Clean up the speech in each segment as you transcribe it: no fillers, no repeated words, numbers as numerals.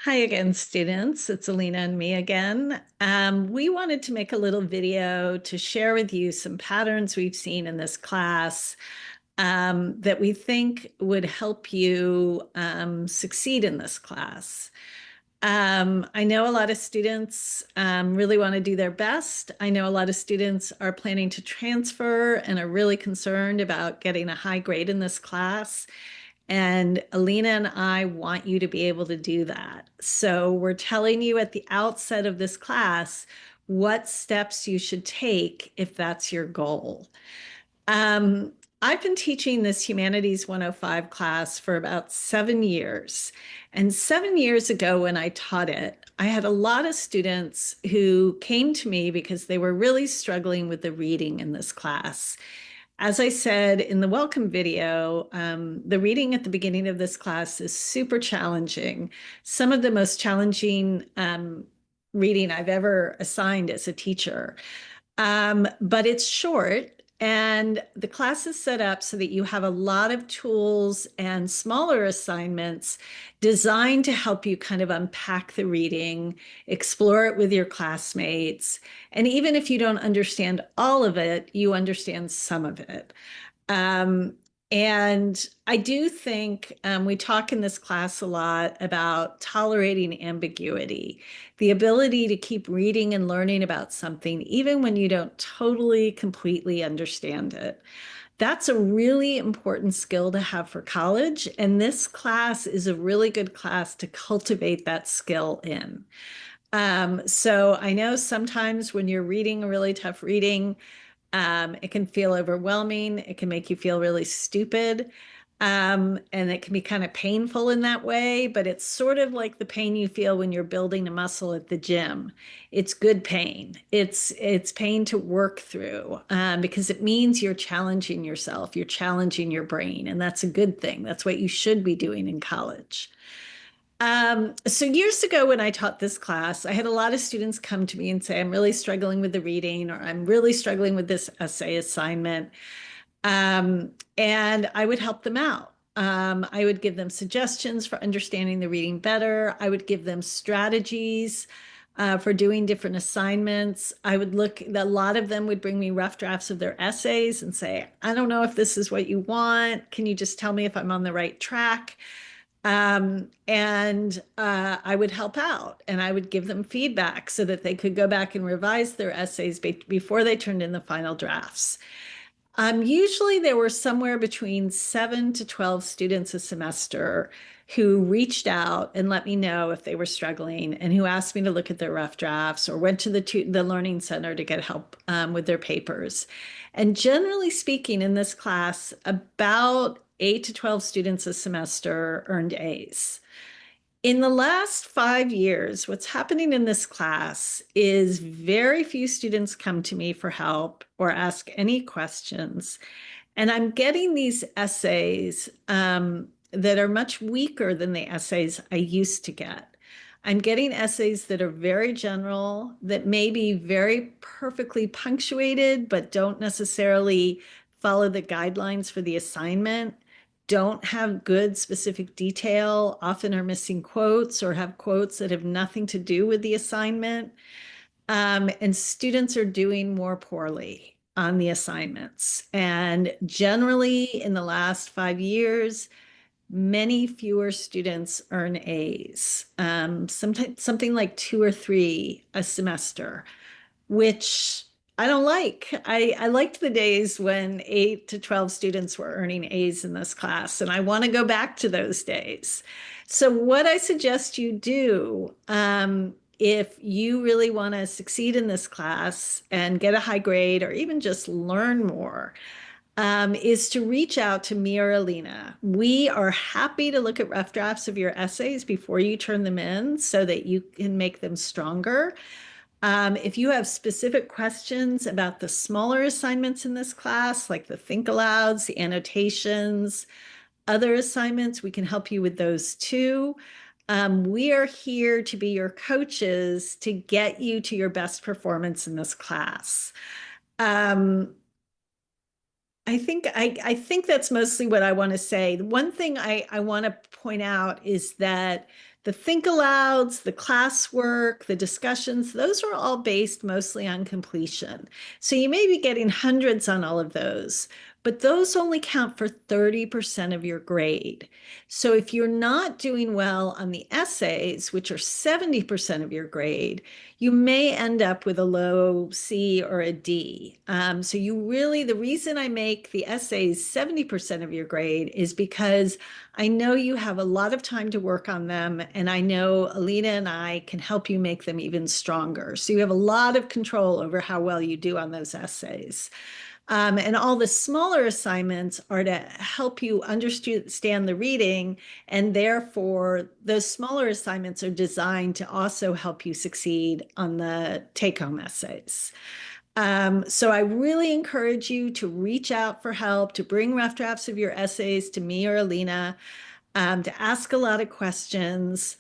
Hi again, students. It's Alina and me again. We wanted to make a little video to share with you some patterns we've seen in this class that we think would help you succeed in this class. I know a lot of students really want to do their best. I know a lot of students are planning to transfer and are really concerned about getting a high grade in this class. And Alina and I want you to be able to do that. So we're telling you at the outset of this class what steps you should take if that's your goal. Um, I've been teaching this Humanities 105 class for about 7 years. And 7 years ago, when I taught it, I had a lot of students who came to me because they were really struggling with the reading in this class. As I said in the welcome video, the reading at the beginning of this class is super challenging. Some of the most challenging reading I've ever assigned as a teacher. But it's short, and the class is set up so that you have a lot of tools and smaller assignments designed to help you kind of unpack the reading, explore it with your classmates. And even if you don't understand all of it, you understand some of it. Um, and I do think we talk in this class a lot about tolerating ambiguity, the ability to keep reading and learning about something, even when you don't totally, completely understand it. That's a really important skill to have for college. And this class is a really good class to cultivate that skill in. So I know sometimes when you're reading a really tough reading, it can feel overwhelming. It can make you feel really stupid. And it can be kind of painful in that way, but it's sort of like the pain you feel when you're building a muscle at the gym. It's good pain. It's pain to work through because it means you're challenging yourself, you're challenging your brain, and that's a good thing. That's what you should be doing in college. So years ago when I taught this class, I had a lot of students come to me and say, I'm really struggling with the reading, or I'm really struggling with this essay assignment. And I would help them out. I would give them suggestions for understanding the reading better. I would give them strategies for doing different assignments. I would look, a lot of them would bring me rough drafts of their essays and say, I don't know if this is what you want. Can you just tell me if I'm on the right track? And I would help out and I would give them feedback so that they could go back and revise their essays before they turned in the final drafts. Usually there were somewhere between 7 to 12 students a semester who reached out and let me know if they were struggling and who asked me to look at their rough drafts or went to the Learning Center to get help with their papers. And generally speaking, in this class, about 8 to 12 students a semester earned A's. In the last 5 years, what's happening in this class is very few students come to me for help or ask any questions. And I'm getting these essays that are much weaker than the essays I used to get. I'm getting essays that are very general, that may be very perfectly punctuated, but don't necessarily follow the guidelines for the assignment, don't have good specific detail, often are missing quotes or have quotes that have nothing to do with the assignment. And students are doing more poorly on the assignments. And generally, in the last 5 years, many fewer students earn A's, sometimes something like 2 or 3 a semester, which I don't like. I liked the days when 8 to 12 students were earning A's in this class, and I want to go back to those days. So, what I suggest you do, if you really want to succeed in this class and get a high grade or even just learn more, is to reach out to me or Alina. We are happy to look at rough drafts of your essays before you turn them in so that you can make them stronger. If you have specific questions about the smaller assignments in this class, like the think alouds, the annotations, other assignments, we can help you with those too. We are here to be your coaches to get you to your best performance in this class. Um, I think that's mostly what I want to say. The one thing I want to point out is that the think alouds, the classwork, the discussions, those are all based mostly on completion. So you may be getting hundreds on all of those, but those only count for 30% of your grade. So if you're not doing well on the essays, which are 70% of your grade, you may end up with a low C or a D. So you really, the reason I make the essays 70% of your grade is because I know you have a lot of time to work on them, and I know Alina and I can help you make them even stronger. So you have a lot of control over how well you do on those essays. And all the smaller assignments are to help you understand the reading, and therefore those smaller assignments are designed to also help you succeed on the take-home essays. So I really encourage you to reach out for help, to bring rough drafts of your essays to me or Alina, to ask a lot of questions,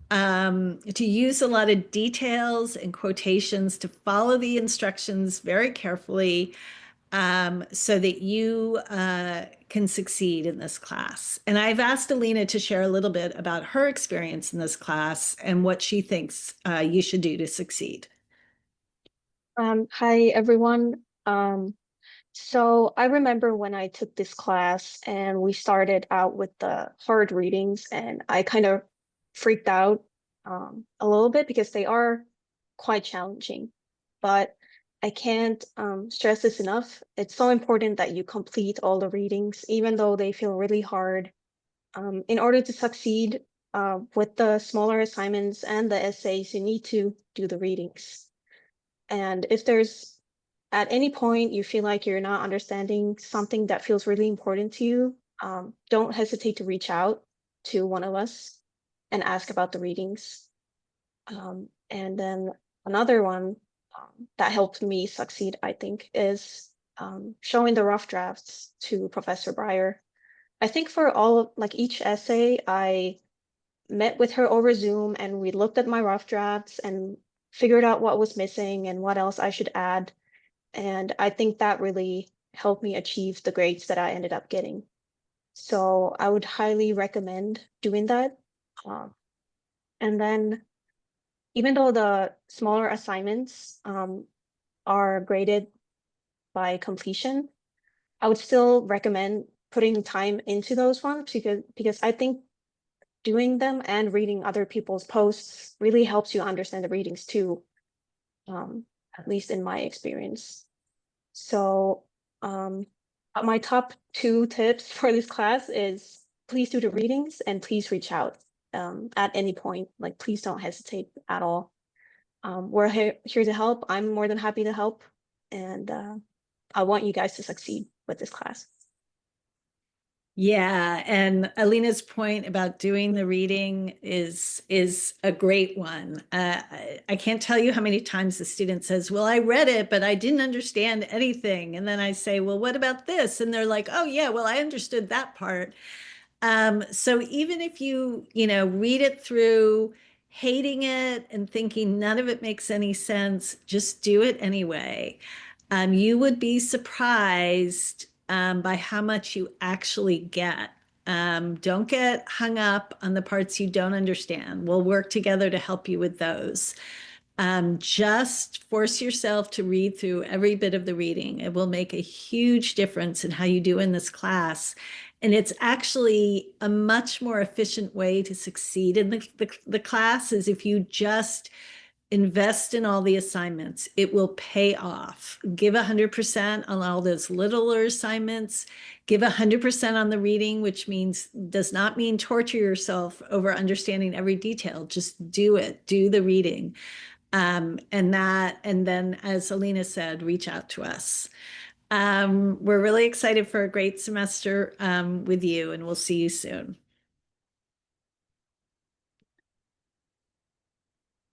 to use a lot of details and quotations, to follow the instructions very carefully, so that you can succeed in this class. And I've asked Alina to share a little bit about her experience in this class and what she thinks you should do to succeed. Hi everyone. So I remember when I took this class and we started out with the hard readings, and I kind of freaked out a little bit because they are quite challenging. But I can't stress this enough. It's so important that you complete all the readings, even though they feel really hard. In order to succeed with the smaller assignments and the essays, you need to do the readings. And if there's at any point you feel like you're not understanding something that feels really important to you, don't hesitate to reach out to one of us and ask about the readings. And then another one that helped me succeed, I think, is showing the rough drafts to Professor Breyer. I think for all of like each essay, I met with her over Zoom and we looked at my rough drafts and figured out what was missing and what else I should add. And I think that really helped me achieve the grades that I ended up getting. So I would highly recommend doing that. Um, and then even though the smaller assignments are graded by completion, I would still recommend putting time into those ones because I think doing them and reading other people's posts really helps you understand the readings too, at least in my experience. So my top two tips for this class is please do the readings and please reach out at any point. Like, please don't hesitate at all. We're here to help. I'm more than happy to help. And I want you guys to succeed with this class. Yeah, and Alina's point about doing the reading is a great one. I can't tell you how many times the student says, "Well, I read it, but I didn't understand anything." And then I say, "Well, what about this?" And they're like, "Oh, yeah, well, I understood that part." So even if you read it through, hating it and thinking none of it makes any sense, just do it anyway. You would be surprised by how much you actually get. Don't get hung up on the parts you don't understand. We'll work together to help you with those. Just force yourself to read through every bit of the reading. It will make a huge difference in how you do in this class. And it's actually a much more efficient way to succeed in the class is if you just invest in all the assignments. It will pay off. Give 100% on all those littler assignments. Give 100% on the reading, which does not mean torture yourself over understanding every detail. Just do it. Do the reading. And then, as Alina said, reach out to us. We're really excited for a great semester with you, and we'll see you soon.